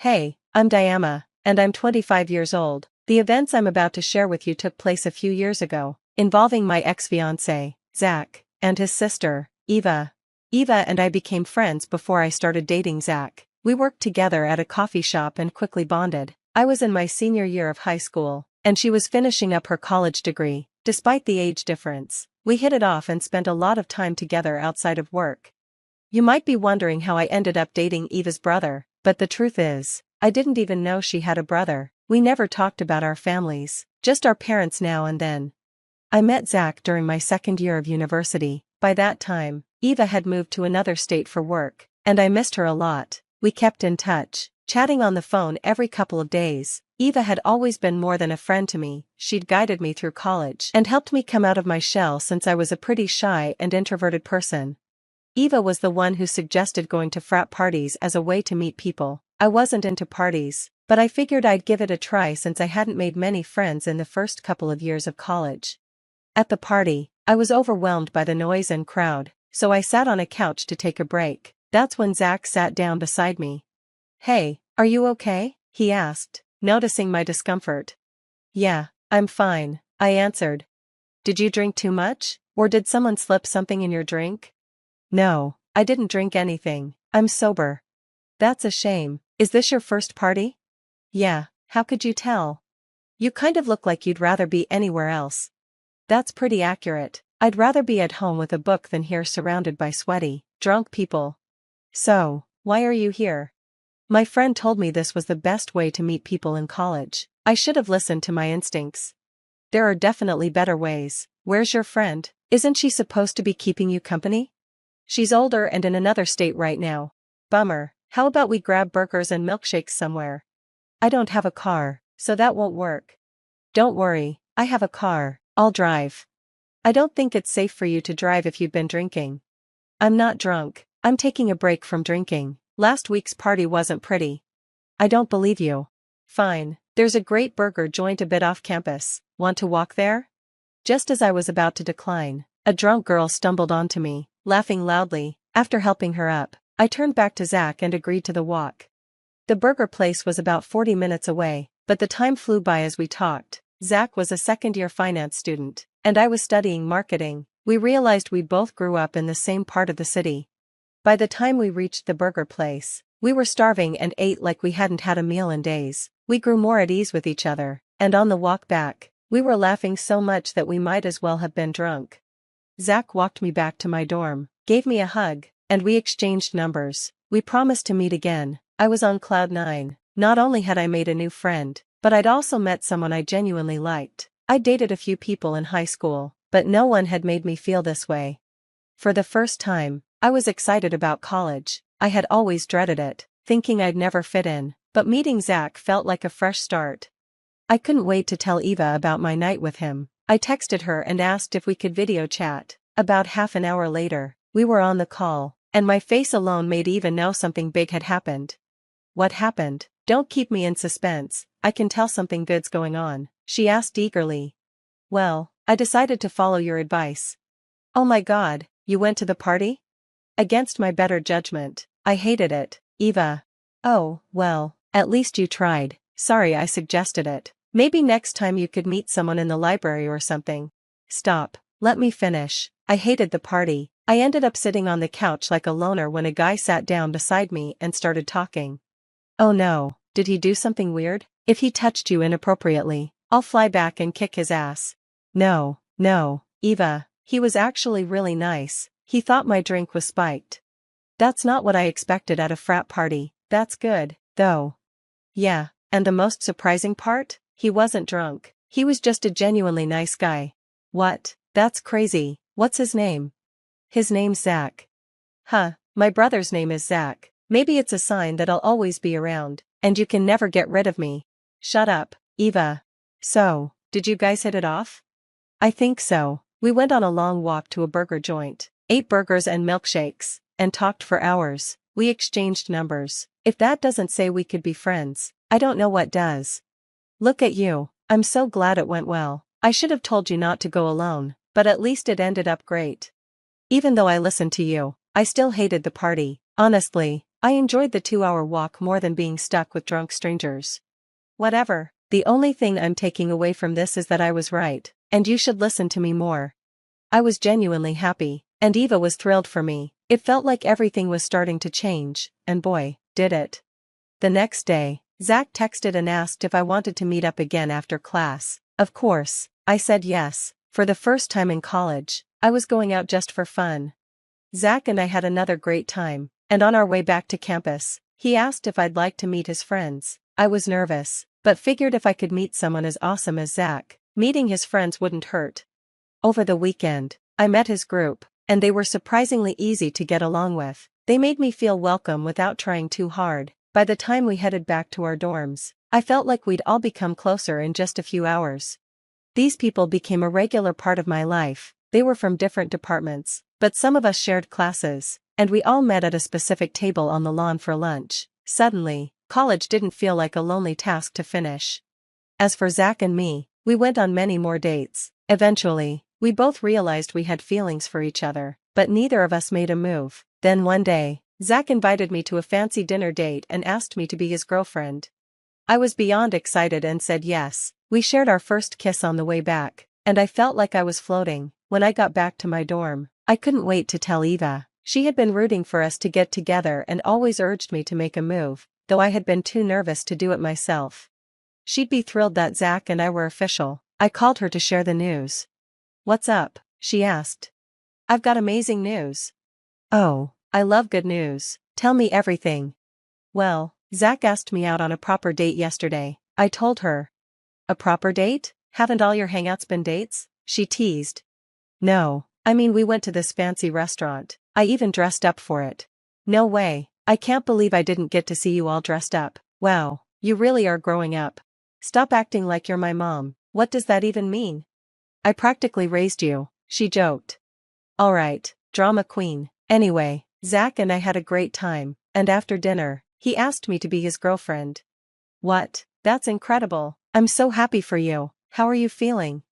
Hey, I'm Diana, and I'm 25 years old. The events I'm about to share with you took place a few years ago, involving my ex-fiancé, Zach, and his sister, Eva. Eva and I became friends before I started dating Zach. We worked together at a coffee shop and quickly bonded. I was in my senior year of high school, and she was finishing up her college degree. Despite the age difference, we hit it off and spent a lot of time together outside of work. You might be wondering how I ended up dating Eva's brother, but the truth is, I didn't even know she had a brother. We never talked about our families, just our parents now and then. I met Zach during my second year of university. By that time, Eva had moved to another state for work, and I missed her a lot. We kept in touch, chatting on the phone every couple of days. Eva had always been more than a friend to me. She'd guided me through college and helped me come out of my shell since I was a pretty shy and introverted person. Eva was the one who suggested going to frat parties as a way to meet people. I wasn't into parties, but I figured I'd give it a try since I hadn't made many friends in the first couple of years of college. At the party, I was overwhelmed by the noise and crowd, so I sat on a couch to take a break. That's when Zach sat down beside me. "Hey, are you okay?" he asked, noticing my discomfort. "Yeah, I'm fine," I answered. "Did you drink too much, or did someone slip something in your drink?" "No, I didn't drink anything. I'm sober." "That's a shame. Is this your first party?" "Yeah, how could you tell?" "You kind of look like you'd rather be anywhere else." "That's pretty accurate. I'd rather be at home with a book than here surrounded by sweaty, drunk people." "So, why are you here?" "My friend told me this was the best way to meet people in college. I should have listened to my instincts. There are definitely better ways." "Where's your friend? Isn't she supposed to be keeping you company?" "She's older and in another state right now." "Bummer. How about we grab burgers and milkshakes somewhere?" "I don't have a car, so that won't work." "Don't worry, I have a car. I'll drive." "I don't think it's safe for you to drive if you've been drinking." "I'm not drunk. I'm taking a break from drinking. Last week's party wasn't pretty." "I don't believe you." "Fine, there's a great burger joint a bit off campus. Want to walk there?" Just as I was about to decline, a drunk girl stumbled onto me, laughing loudly. After helping her up, I turned back to Zach and agreed to the walk. The burger place was about 40 minutes away, but the time flew by as we talked. Zach was a second-year finance student, and I was studying marketing. We realized we both grew up in the same part of the city. By the time we reached the burger place, we were starving and ate like we hadn't had a meal in days. We grew more at ease with each other, and on the walk back, we were laughing so much that we might as well have been drunk. Zach walked me back to my dorm, gave me a hug, and we exchanged numbers. We promised to meet again. I was on cloud nine. Not only had I made a new friend, but I'd also met someone I genuinely liked. I dated a few people in high school, but no one had made me feel this way. For the first time, I was excited about college. I had always dreaded it, thinking I'd never fit in, but meeting Zach felt like a fresh start. I couldn't wait to tell Eva about my night with him. I texted her and asked if we could video chat. About half an hour later, we were on the call, and my face alone made Eva know something big had happened. "What happened? Don't keep me in suspense, I can tell something good's going on," she asked eagerly. "Well, I decided to follow your advice." "Oh my God, you went to the party?" "Against my better judgment, I hated it, Eva." "Oh, well, at least you tried. Sorry I suggested it. Maybe next time you could meet someone in the library or something." "Stop, let me finish. I hated the party. I ended up sitting on the couch like a loner when a guy sat down beside me and started talking." "Oh no, did he do something weird?" "If he touched you inappropriately, I'll fly back and kick his ass." No, Eva, he was actually really nice. He thought my drink was spiked." "That's not what I expected at a frat party." "That's good, though." "Yeah, and the most surprising part? He wasn't drunk. He was just a genuinely nice guy." "What? That's crazy. What's his name?" "His name's Zach." "Huh, my brother's name is Zach. Maybe it's a sign that I'll always be around, and you can never get rid of me." "Shut up, Eva." "So, did you guys hit it off?" "I think so. We went on a long walk to a burger joint, ate burgers and milkshakes, and talked for hours. We exchanged numbers. If that doesn't say we could be friends, I don't know what does." "Look at you. I'm so glad it went well. I should have told you not to go alone, but at least it ended up great." "Even though I listened to you, I still hated the party. Honestly, I enjoyed the 2-hour walk more than being stuck with drunk strangers. Whatever, the only thing I'm taking away from this is that I was right, and you should listen to me more. I was genuinely happy, and Eva was thrilled for me. It felt like everything was starting to change, and boy, did it. The next day, Zach texted and asked if I wanted to meet up again after class. Of course, I said yes. For the first time in college, I was going out just for fun. Zach and I had another great time, and on our way back to campus, he asked if I'd like to meet his friends. I was nervous, but figured if I could meet someone as awesome as Zach, meeting his friends wouldn't hurt. Over the weekend, I met his group, and they were surprisingly easy to get along with. They made me feel welcome without trying too hard. By the time we headed back to our dorms, I felt like we'd all become closer in just a few hours. These people became a regular part of my life. They were from different departments, but some of us shared classes, and we all met at a specific table on the lawn for lunch. Suddenly, college didn't feel like a lonely task to finish. As for Zach and me, we went on many more dates. Eventually, we both realized we had feelings for each other, but neither of us made a move. Then one day, Zach invited me to a fancy dinner date and asked me to be his girlfriend. I was beyond excited and said yes. We shared our first kiss on the way back, and I felt like I was floating. When I got back to my dorm, I couldn't wait to tell Eva. She had been rooting for us to get together and always urged me to make a move, though I had been too nervous to do it myself. She'd be thrilled that Zach and I were official. I called her to share the news. "What's up?" she asked. "I've got amazing news." "Oh, I love good news. Tell me everything." "Well, Zach asked me out on a proper date yesterday," I told her. "A proper date? Haven't all your hangouts been dates?" she teased. "No, I mean we went to this fancy restaurant. I even dressed up for it." "No way, I can't believe I didn't get to see you all dressed up." "Wow, you really are growing up. Stop acting like you're my mom." "What does that even mean?" "I practically raised you," she joked. "Alright, drama queen." Anyway, Zach and I had a great time, and after dinner, he asked me to be his girlfriend. "What? That's incredible. I'm so happy for you. How are you feeling?"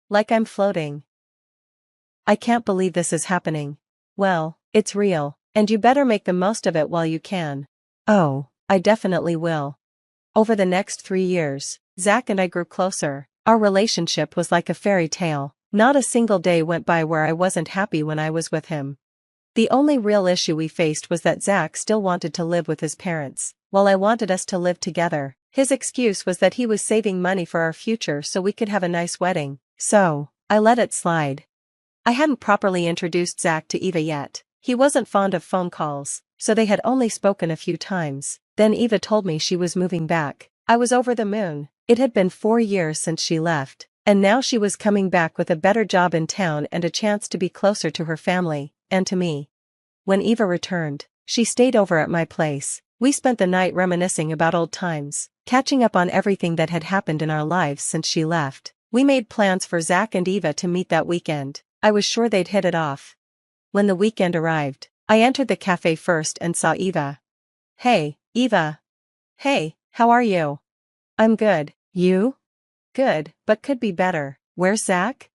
"Like I'm floating. I can't believe this is happening." "Well, it's real, and you better make the most of it while you can." "Oh, I definitely will." Over the next 3 years, Zach and I grew closer. Our relationship was like a fairy tale. Not a single day went by where I wasn't happy when I was with him. The only real issue we faced was that Zach still wanted to live with his parents, while I wanted us to live together. His excuse was that he was saving money for our future so we could have a nice wedding. So, I let it slide. I hadn't properly introduced Zach to Eva yet. He wasn't fond of phone calls, so they had only spoken a few times. Then Eva told me she was moving back. I was over the moon. It had been 4 years since she left, and now she was coming back with a better job in town and a chance to be closer to her family, and to me. When Eva returned, she stayed over at my place. We spent the night reminiscing about old times, catching up on everything that had happened in our lives since she left. We made plans for Zach and Eva to meet that weekend. I was sure they'd hit it off. When the weekend arrived, I entered the cafe first and saw Eva. "Hey, Eva." "Hey, how are you?" "I'm good. You?" "Good, but could be better." "Where's Zach?"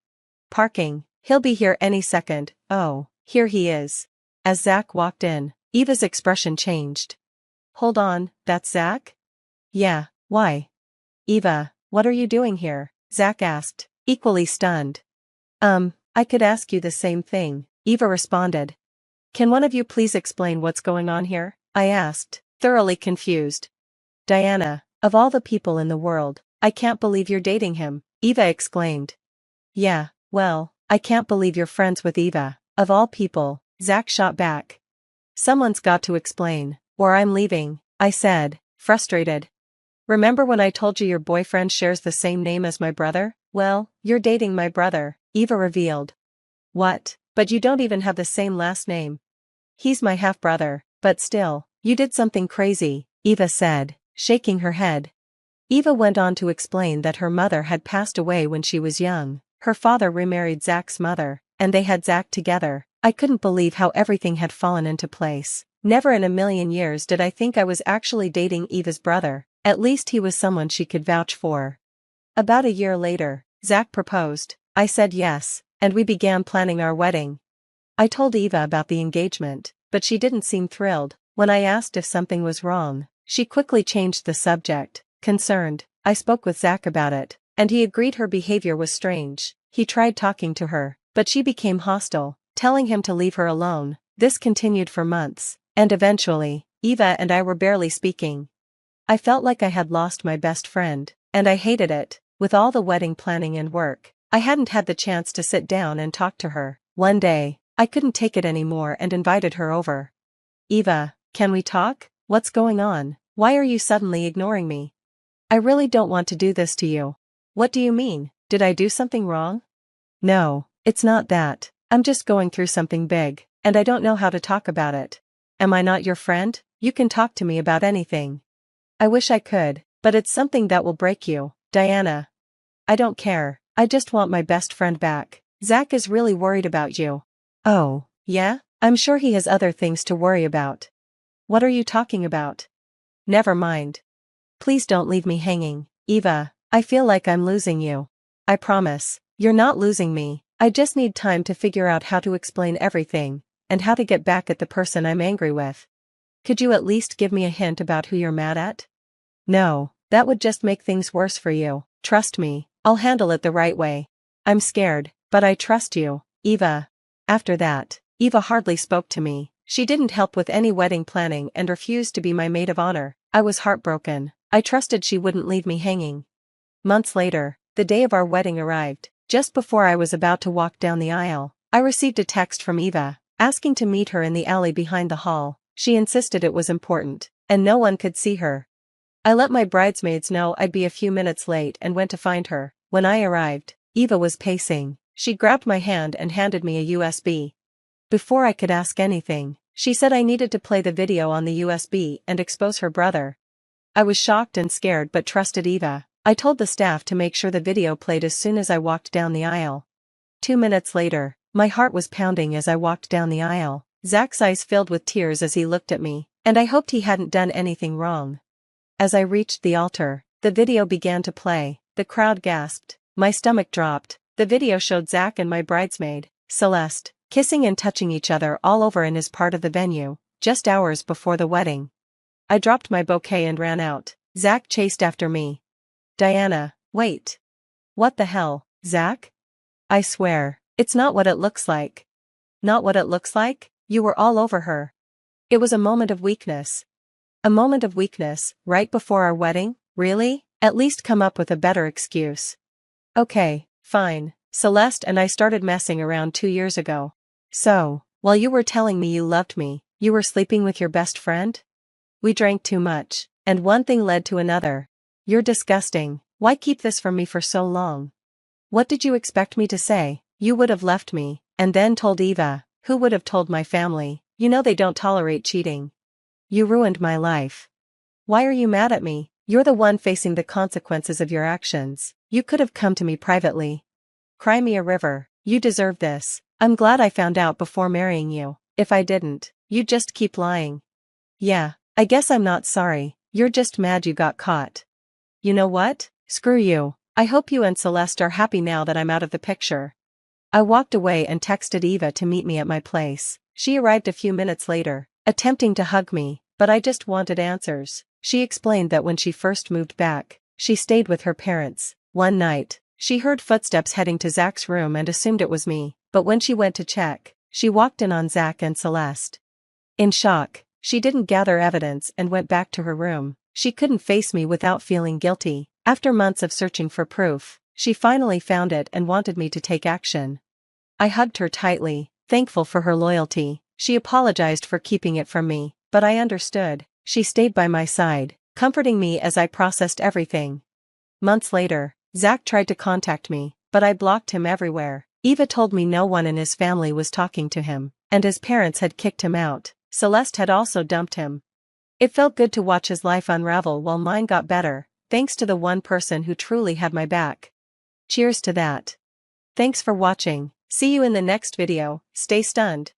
"Parking. He'll be here any second." "Oh, here he is." As Zach walked in, Eva's expression changed. "Hold on, that's Zach?" "Yeah, why?" "Eva, what are you doing here?" Zach asked, equally stunned. I could ask you the same thing," Eva responded. "Can one of you please explain what's going on here?" I asked, thoroughly confused. "Diana, of all the people in the world, I can't believe you're dating him," Eva exclaimed. "Yeah, well, I can't believe you're friends with Eva, of all people," Zach shot back. "Someone's got to explain, or I'm leaving," I said, frustrated. "Remember when I told you your boyfriend shares the same name as my brother? Well, you're dating my brother," Eva revealed. "What? But you don't even have the same last name." "He's my half-brother, but still, you did something crazy," Eva said, shaking her head. Eva went on to explain that her mother had passed away when she was young. Her father remarried Zach's mother, and they had Zach together. I couldn't believe how everything had fallen into place. Never in a million years did I think I was actually dating Eva's brother. At least he was someone she could vouch for. About a year later, Zach proposed. I said yes, and we began planning our wedding. I told Eva about the engagement, but she didn't seem thrilled. When I asked if something was wrong, she quickly changed the subject. Concerned, I spoke with Zach about it, and he agreed her behavior was strange. He tried talking to her, but she became hostile, telling him to leave her alone. This continued for months, and eventually, Eva and I were barely speaking. I felt like I had lost my best friend, and I hated it. With all the wedding planning and work, I hadn't had the chance to sit down and talk to her. One day, I couldn't take it anymore and invited her over. Eva, can we talk? What's going on? Why are you suddenly ignoring me? I really don't want to do this to you. What do you mean? Did I do something wrong? No, it's not that. I'm just going through something big, and I don't know how to talk about it. Am I not your friend? You can talk to me about anything. I wish I could, but it's something that will break you, Diana. I don't care, I just want my best friend back. Zach is really worried about you. Oh, yeah? I'm sure he has other things to worry about. What are you talking about? Never mind. Please don't leave me hanging, Eva. I feel like I'm losing you. I promise, you're not losing me. I just need time to figure out how to explain everything, and how to get back at the person I'm angry with. Could you at least give me a hint about who you're mad at? No, that would just make things worse for you. Trust me, I'll handle it the right way. I'm scared, but I trust you, Eva. After that, Eva hardly spoke to me. She didn't help with any wedding planning and refused to be my maid of honor. I was heartbroken. I trusted she wouldn't leave me hanging. Months later, the day of our wedding arrived. Just before I was about to walk down the aisle, I received a text from Eva, asking to meet her in the alley behind the hall. She insisted it was important, and no one could see her. I let my bridesmaids know I'd be a few minutes late and went to find her. When I arrived, Eva was pacing. She grabbed my hand and handed me a USB. Before I could ask anything, she said I needed to play the video on the USB and expose her brother. I was shocked and scared but trusted Eva. I told the staff to make sure the video played as soon as I walked down the aisle. 2 minutes later, my heart was pounding as I walked down the aisle. Zach's eyes filled with tears as he looked at me, and I hoped he hadn't done anything wrong. As I reached the altar, the video began to play. The crowd gasped. My stomach dropped. The video showed Zach and my bridesmaid, Celeste, kissing and touching each other all over in his part of the venue, just hours before the wedding. I dropped my bouquet and ran out. Zach chased after me. Diana, wait. What the hell, Zach? I swear, it's not what it looks like. Not what it looks like? You were all over her. It was a moment of weakness. A moment of weakness, right before our wedding? Really? At least come up with a better excuse. Okay, fine. Celeste and I started messing around 2 years ago. So, while you were telling me you loved me, you were sleeping with your best friend? We drank too much, and one thing led to another. You're disgusting. Why keep this from me for so long? What did you expect me to say? You would have left me, and then told Eva, who would have told my family. You know they don't tolerate cheating. You ruined my life. Why are you mad at me? You're the one facing the consequences of your actions. You could have come to me privately. Cry me a river. You deserve this. I'm glad I found out before marrying you. If I didn't, you'd just keep lying. Yeah, I guess I'm not sorry. You're just mad you got caught. You know what? Screw you. I hope you and Celeste are happy now that I'm out of the picture. I walked away and texted Eva to meet me at my place. She arrived a few minutes later, attempting to hug me, but I just wanted answers. She explained that when she first moved back, she stayed with her parents. One night, she heard footsteps heading to Zach's room and assumed it was me, but when she went to check, she walked in on Zach and Celeste. In shock, she didn't gather evidence and went back to her room. She couldn't face me without feeling guilty. After months of searching for proof, she finally found it and wanted me to take action. I hugged her tightly, thankful for her loyalty. She apologized for keeping it from me, but I understood. She stayed by my side, comforting me as I processed everything. Months later, Zach tried to contact me, but I blocked him everywhere. Eva told me no one in his family was talking to him, and his parents had kicked him out. Celeste had also dumped him. It felt good to watch his life unravel while mine got better, thanks to the one person who truly had my back. Cheers to that. Thanks for watching. See you in the next video. Stay stunned.